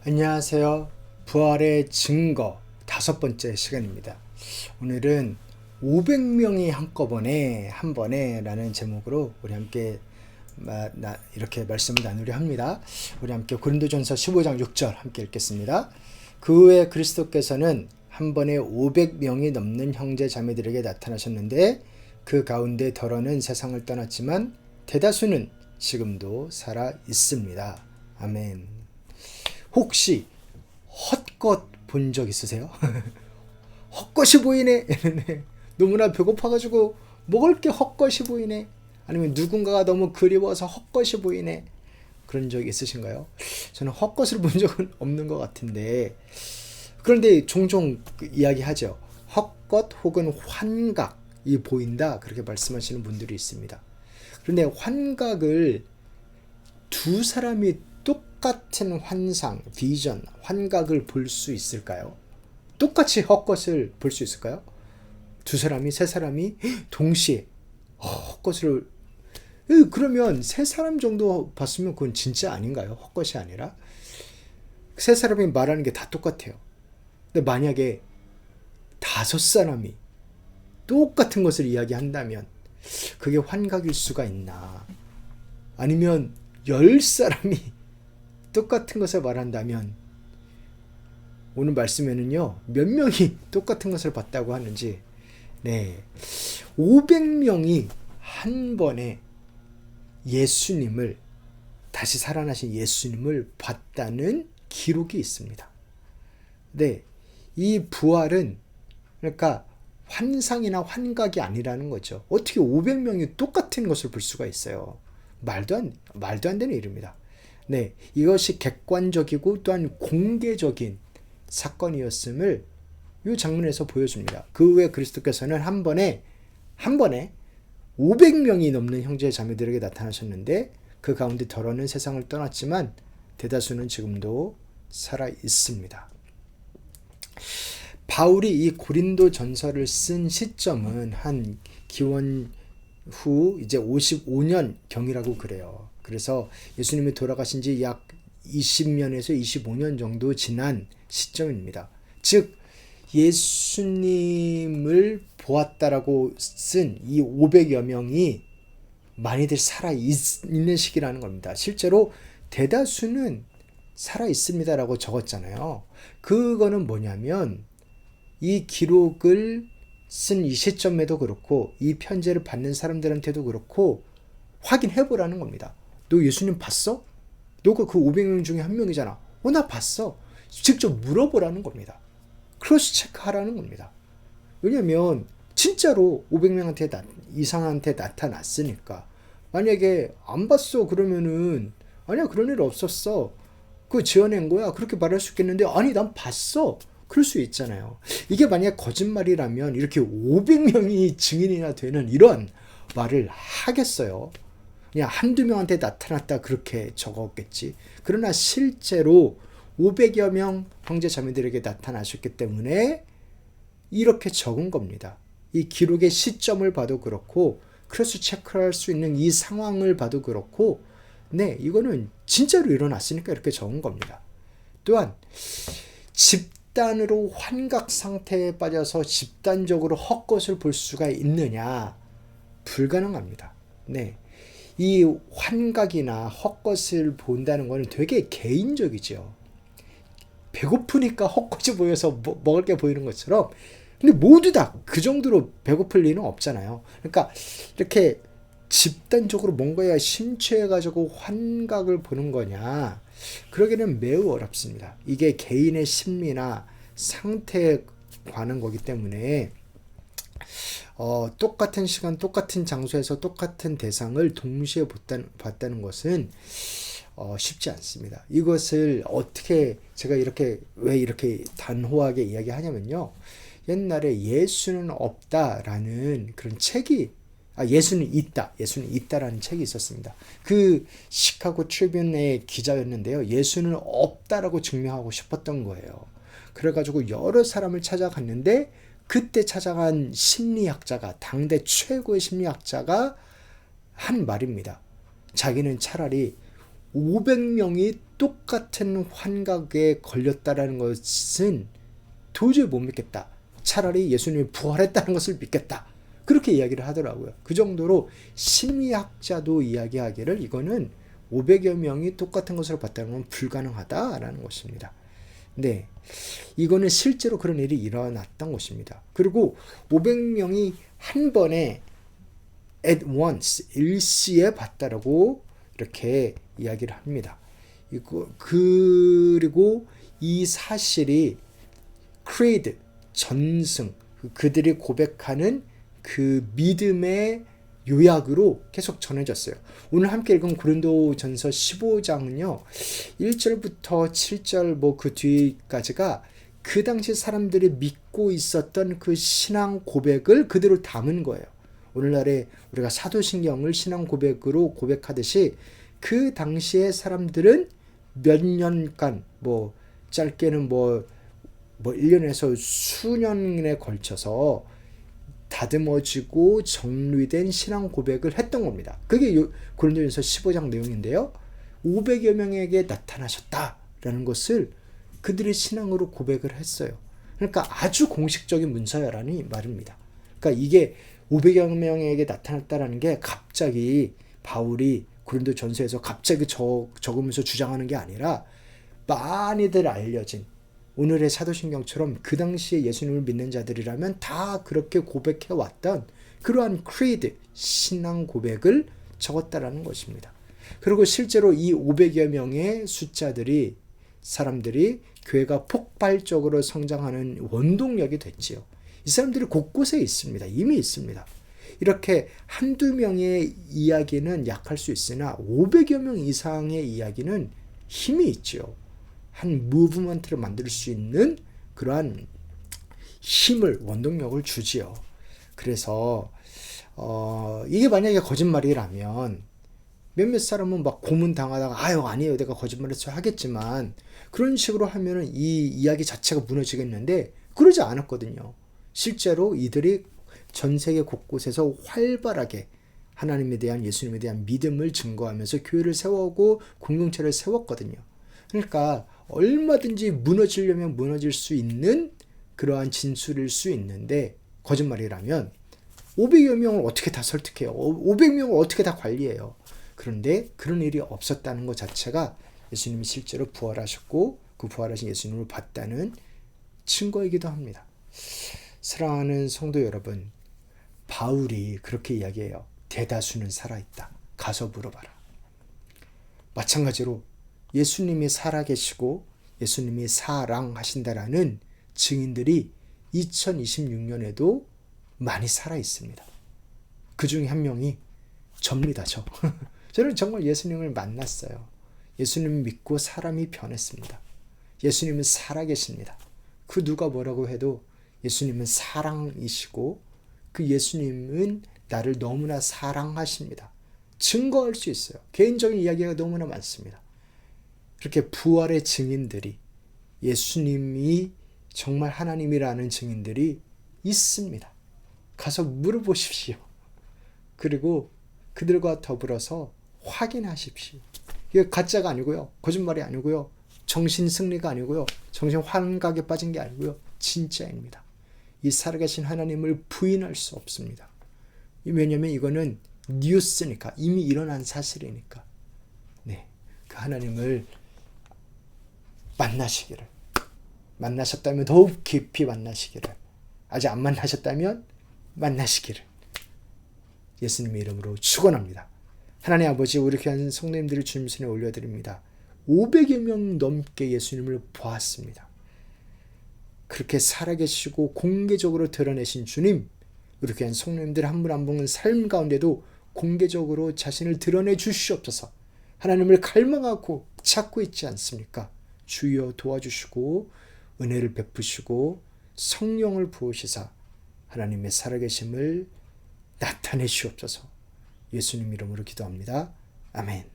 안녕하세요. 부활의 증거 5번째 시간입니다. 오늘은 500명이 한꺼번에 한 번에 라는 제목으로 우리 함께 이렇게 말씀을 나누려 합니다. 우리 함께 고린도전서 15장 6절 함께 읽겠습니다. 그 후에 그리스도께서는 한 번에 500명이 넘는 형제 자매들에게 나타나셨는데 그 가운데 덜어는 세상을 떠났지만 대다수는 지금도 살아 있습니다. 아멘. 혹시 헛것 본 적 있으세요? 헛것이 보이네. 너무나 배고파가지고 먹을 게 헛것이 보이네. 아니면 누군가가 너무 그리워서 헛것이 보이네. 그런 적 있으신가요? 저는 헛것을 본 적은 없는 것 같은데, 그런데 종종 이야기하죠. 헛것 혹은 환각이 보인다, 그렇게 말씀하시는 분들이 있습니다. 그런데 환각을 두 사람이 똑같은 환상, 비전, 환각을 볼 수 있을까요? 똑같이 헛것을 볼 수 있을까요? 두 사람이, 세 사람이 동시에 헛것을, 그러면 세 사람 정도 봤으면 그건 진짜 아닌가요? 헛것이 아니라 세 사람이 말하는 게 다 똑같아요. 근데 만약에 5사람이 똑같은 것을 이야기한다면 그게 환각일 수가 있나? 아니면 10사람이 똑같은 것을 말한다면 오늘 말씀에는요, 몇 명이 똑같은 것을 봤다고 하는지, 500명이 한 번에 예수님을, 다시 살아나신 예수님을 봤다는 기록이 있습니다. 이 부활은 그러니까 환상이나 환각이 아니라는 거죠. 어떻게 500명이 똑같은 것을 볼 수가 있어요? 말도 안 되는 일입니다. 이것이 객관적이고 또한 공개적인 사건이었음을 이 장면에서 보여줍니다. 그 후에 그리스도께서는 한 번에 500명이 넘는 형제 자매들에게 나타나셨는데 그 가운데 덜어는 세상을 떠났지만 대다수는 지금도 살아 있습니다. 바울이 이 고린도 전서를 쓴 시점은 한 기원 후 이제 55년 경이라고 그래요. 그래서 예수님이 돌아가신 지 약 20년에서 25년 정도 지난 시점입니다. 즉 예수님을 보았다라고 쓴 이 500여 명이 많이들 살아 있는 시기라는 겁니다. 실제로 대다수는 살아 있습니다라고 적었잖아요. 그거는 뭐냐면 이 기록을 쓴 이 시점에도 그렇고 이 편지를 받는 사람들한테도 그렇고 확인해 보라는 겁니다. 너 예수님 봤어? 너가 그 500명 중에 한 명이잖아. 나 봤어. 직접 물어보라는 겁니다. 크로스 체크하라는 겁니다. 왜냐면 진짜로 500명한테 이상한테 나타났으니까. 만약에 안 봤어 그러면은 아니야, 그런 일 없었어, 그거 지어낸 거야, 그렇게 말할 수 있겠는데, 아니 난 봤어, 그럴 수 있잖아요. 이게 만약 거짓말이라면 이렇게 500명이 증인이나 되는 이런 말을 하겠어요? 그냥 한두 명한테 나타났다 그렇게 적었겠지. 그러나 실제로 500여 명 형제 자매들에게 나타나셨기 때문에 이렇게 적은 겁니다. 이 기록의 시점을 봐도 그렇고 크로스 체크할 수 있는 이 상황을 봐도 그렇고 이거는 진짜로 일어났으니까 이렇게 적은 겁니다. 또한 집단으로 환각 상태에 빠져서 집단적으로 헛것을 볼 수가 있느냐? 불가능합니다. 이 환각이나 헛것을 본다는 것은 되게 개인적이죠. 배고프니까 헛것이 보여서 먹을 게 보이는 것처럼, 근데 모두 다 그 정도로 배고플 리는 없잖아요. 그러니까 이렇게 집단적으로 뭔가에 심취해가지고 환각을 보는 거냐, 그러기는 매우 어렵습니다. 이게 개인의 심리나 상태에 관한 거기 때문에 똑같은 시간, 똑같은 장소에서 똑같은 대상을 동시에 봤다는 것은 쉽지 않습니다. 이것을 어떻게 제가 왜 이렇게 단호하게 이야기하냐면요. 옛날에 예수는 없다라는 그런 책이, 예수는 있다라는 책이 있었습니다. 그 시카고 트리뷴의 기자였는데요. 예수는 없다라고 증명하고 싶었던 거예요. 그래가지고 여러 사람을 찾아갔는데 그때 찾아간 심리학자가, 당대 최고의 심리학자가 한 말입니다. 자기는 차라리 500명이 똑같은 환각에 걸렸다라는 것은 도저히 못 믿겠다. 차라리 예수님이 부활했다는 것을 믿겠다. 그렇게 이야기를 하더라고요. 그 정도로 심리학자도 이야기하기를 이거는 500여 명이 똑같은 것을 봤다는 건 불가능하다라는 것입니다. 네, 이거는 실제로 그런 일이 일어났던 것입니다. 그리고 500명이 한 번에 at once 일시에 봤다라고 이렇게 이야기를 합니다. 그리고 이 사실이 creed 전승, 그들이 고백하는 그 믿음의 요약으로 계속 전해졌어요. 오늘 함께 읽은 고린도전서 15장은요. 1절부터 7절 그 뒤까지가 그 당시 사람들이 믿고 있었던 그 신앙 고백을 그대로 담은 거예요. 오늘날에 우리가 사도신경을 신앙 고백으로 고백하듯이 그 당시에 사람들은 몇 년간 짧게는 1년에서 수년에 걸쳐서 다듬어지고 정리된 신앙 고백을 했던 겁니다. 그게 고린도전서 15장 내용인데요. 500여 명에게 나타나셨다라는 것을 그들의 신앙으로 고백을 했어요. 그러니까 아주 공식적인 문서라는 말입니다. 그러니까 이게 500여 명에게 나타났다라는 게 갑자기 바울이 고린도전서에서 갑자기 적으면서 주장하는 게 아니라 많이들 알려진 오늘의 사도신경처럼 그 당시에 예수님을 믿는 자들이라면 다 그렇게 고백해왔던 그러한 creed, 신앙 고백을 적었다라는 것입니다. 그리고 실제로 이 500여 명의 사람들이 교회가 폭발적으로 성장하는 원동력이 됐지요. 이 사람들이 곳곳에 있습니다. 이미 있습니다. 이렇게 한두 명의 이야기는 약할 수 있으나 500여 명 이상의 이야기는 힘이 있지요. 한 무브먼트를 만들 수 있는 그러한 힘을, 원동력을 주지요. 그래서 이게 만약에 거짓말이라면 몇몇 사람은 막 고문당하다가 아니에요, 내가 거짓말했어 하겠지만 그런 식으로 하면은 이 이야기 자체가 무너지겠는데 그러지 않았거든요. 실제로 이들이 전 세계 곳곳에서 활발하게 하나님에 대한, 예수님에 대한 믿음을 증거하면서 교회를 세우고 공동체를 세웠거든요. 그러니까 얼마든지 무너지려면 무너질 수 있는 그러한 진술일 수 있는데 거짓말이라면 500여 명을 어떻게 다 설득해요? 500명을 어떻게 다 관리해요? 그런데 그런 일이 없었다는 것 자체가 예수님이 실제로 부활하셨고 그 부활하신 예수님을 봤다는 증거이기도 합니다. 사랑하는 성도 여러분, 바울이 그렇게 이야기해요. 대다수는 살아있다. 가서 물어봐라. 마찬가지로 예수님이 살아계시고 예수님이 사랑하신다라는 증인들이 2026년에도 많이 살아있습니다. 그 중에 한 명이 접니다. 저는 정말 예수님을 만났어요. 예수님을 믿고 사람이 변했습니다. 예수님은 살아계십니다. 그 누가 뭐라고 해도 예수님은 사랑이시고 그 예수님은 나를 너무나 사랑하십니다. 증거할 수 있어요. 개인적인 이야기가 너무나 많습니다. 그렇게 부활의 증인들이, 예수님이 정말 하나님이라는 증인들이 있습니다. 가서 물어보십시오. 그리고 그들과 더불어서 확인하십시오. 이게 가짜가 아니고요. 거짓말이 아니고요. 정신 승리가 아니고요. 정신 환각에 빠진 게 아니고요. 진짜입니다. 이 살아계신 하나님을 부인할 수 없습니다. 왜냐하면 이거는 뉴스니까, 이미 일어난 사실이니까. 네, 그 하나님을 만나시기를, 만나셨다면 더욱 깊이 만나시기를, 아직 안 만나셨다면 만나시기를 예수님의 이름으로 축원합니다. 하나님 아버지, 우리 귀한 성도님들을 주님 손에 올려드립니다. 500여 명 넘게 예수님을 보았습니다. 그렇게 살아계시고 공개적으로 드러내신 주님, 우리 귀한 성도님들 한 분 한 분은 삶 가운데도 공개적으로 자신을 드러내 주시옵소서. 하나님을 갈망하고 찾고 있지 않습니까? 주여 도와주시고 은혜를 베푸시고 성령을 부으시사 하나님의 살아계심을 나타내 주옵소서. 예수님 이름으로 기도합니다. 아멘.